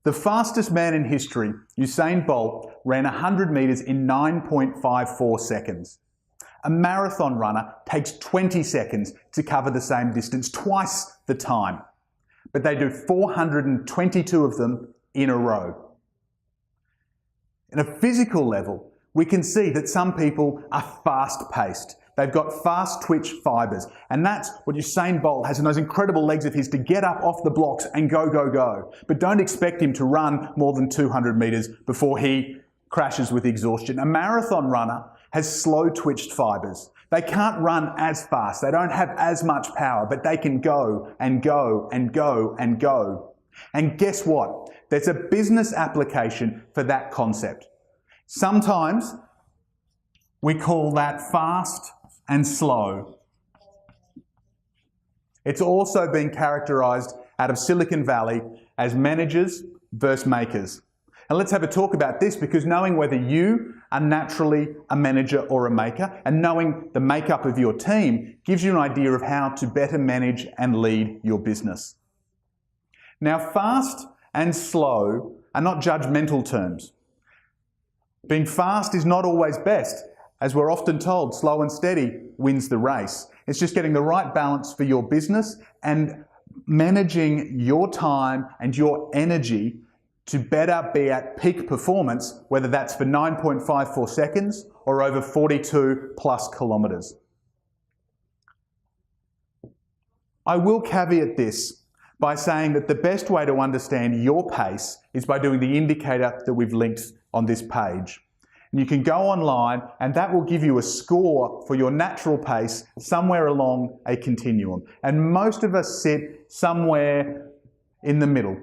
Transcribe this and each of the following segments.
The fastest man in history, Usain Bolt, ran 100 metres in 9.54 seconds. A marathon runner takes 20 seconds to cover the same distance, twice the time. But they do 422 of them in a row. In a physical level, we can see that some people are fast-paced. They've got fast twitch fibres, and that's what Usain Bolt has in those incredible legs of his to get up off the blocks and go, go, go. But don't expect him to run more than 200 metres before he crashes with exhaustion. A marathon runner has slow twitched fibres. They can't run as fast, they don't have as much power, but they can go and go and go and go. And guess what? There's a business application for that concept. Sometimes we call that fast and slow. It's also been characterized out of Silicon Valley as managers versus makers. And let's have a talk about this, because knowing whether you are naturally a manager or a maker and knowing the makeup of your team gives you an idea of how to better manage and lead your business. Now, fast and slow are not judgmental terms. Being fast is not always best. As we're often told, slow and steady wins the race. It's just getting the right balance for your business and managing your time and your energy to better be at peak performance, whether that's for 9.54 seconds or over 42 plus kilometres. I will caveat this by saying that the best way to understand your pace is by doing the indicator that we've linked on this page. And you can go online and that will give you a score for your natural pace somewhere along a continuum. And most of us sit somewhere in the middle.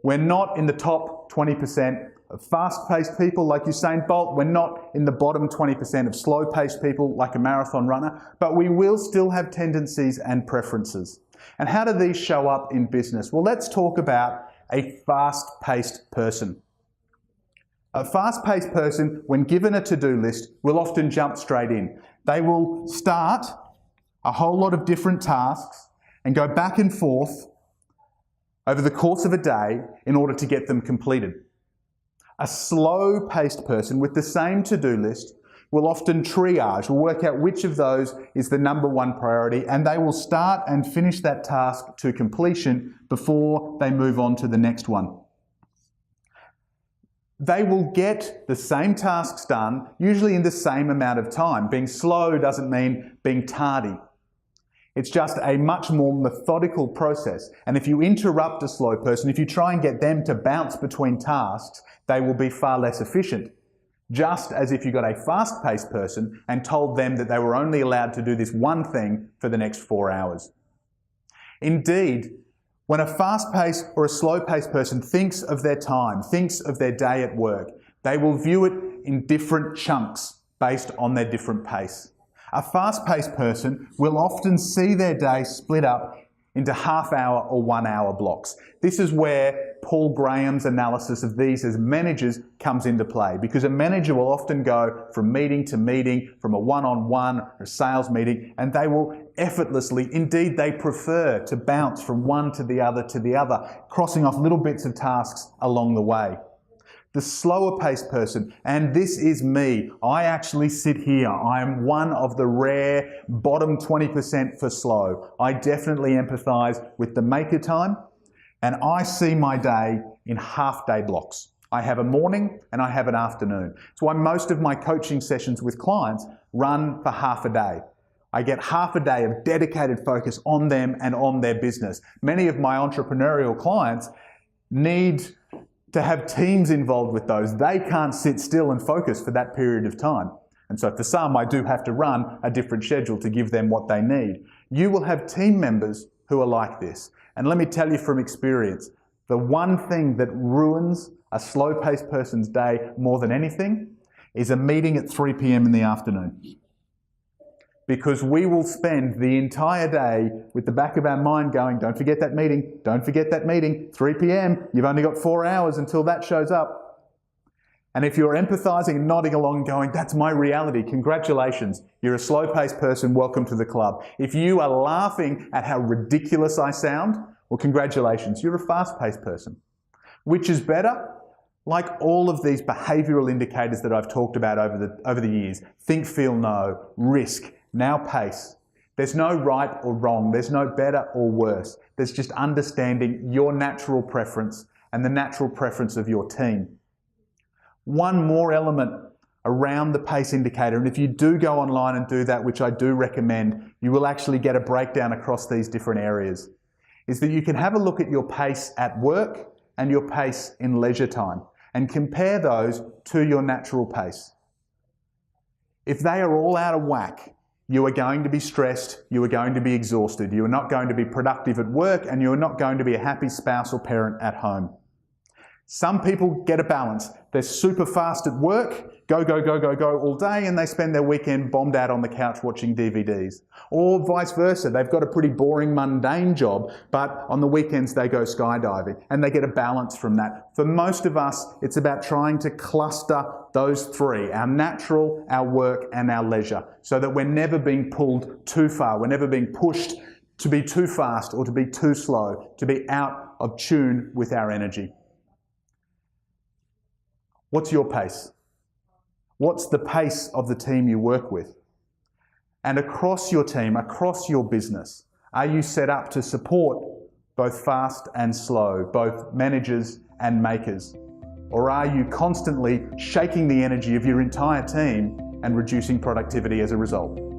We're not in the top 20% of fast-paced people like Usain Bolt. We're not in the bottom 20% of slow-paced people like a marathon runner, but we will still have tendencies and preferences. And how do these show up in business? Well, let's talk about a fast-paced person. A fast-paced person, when given a to-do list, will often jump straight in. They will start a whole lot of different tasks and go back and forth over the course of a day in order to get them completed. A slow-paced person with the same to-do list will often triage, will work out which of those is the number one priority, and they will start and finish that task to completion before they move on to the next one. They will get the same tasks done, usually in the same amount of time. Being slow doesn't mean being tardy. It's just a much more methodical process. And if you interrupt a slow person, if you try and get them to bounce between tasks, they will be far less efficient. Just as if you got a fast-paced person and told them that they were only allowed to do this one thing for the next 4 hours. Indeed, when a fast-paced or a slow-paced person thinks of their time, thinks of their day at work, they will view it in different chunks based on their different pace. A fast-paced person will often see their day split up into half-hour or 1 hour blocks. This is where Paul Graham's analysis of these as managers comes into play, because a manager will often go from meeting to meeting, from a one-on-one or a sales meeting, and they will effortlessly, indeed they prefer to bounce from one to the other, crossing off little bits of tasks along the way. The slower paced person, and this is me, I actually sit here. I am one of the rare bottom 20% for slow. I definitely empathise with the maker time, and I see my day in half-day blocks. I have a morning and I have an afternoon. It's why most of my coaching sessions with clients run for half a day. I get half a day of dedicated focus on them and on their business. Many of my entrepreneurial clients need to have teams involved with those. They can't sit still and focus for that period of time. And so for some, I do have to run a different schedule to give them what they need. You will have team members who are like this. And let me tell you from experience, the one thing that ruins a slow-paced person's day more than anything is a meeting at 3 p.m. in the afternoon. Because we will spend the entire day with the back of our mind going, don't forget that meeting, don't forget that meeting, 3 p.m, you've only got 4 hours until that shows up. And if you're empathizing and nodding along going, that's my reality, congratulations, you're a slow-paced person, welcome to the club. If you are laughing at how ridiculous I sound, well, congratulations, you're a fast-paced person. Which is better? Like all of these behavioural indicators that I've talked about over the years, think, feel, know, risk, now pace. There's no right or wrong, there's no better or worse. There's just understanding your natural preference and the natural preference of your team. One more element around the pace indicator, and if you do go online and do that, which I do recommend, you will actually get a breakdown across these different areas, is that you can have a look at your pace at work and your pace in leisure time and compare those to your natural pace. If they are all out of whack, you are going to be stressed, you are going to be exhausted, you are not going to be productive at work, and you are not going to be a happy spouse or parent at home. Some people get a balance. They're super fast at work, go, go, go, go, go all day, and they spend their weekend bombed out on the couch watching DVDs. Or vice versa, they've got a pretty boring, mundane job, but on the weekends they go skydiving, and they get a balance from that. For most of us, it's about trying to cluster those three, our natural, our work, and our leisure, so that we're never being pulled too far, we're never being pushed to be too fast or to be too slow, to be out of tune with our energy. What's your pace? What's the pace of the team you work with? And across your team, across your business, are you set up to support both fast and slow, both managers and makers? Or are you constantly shaking the energy of your entire team and reducing productivity as a result?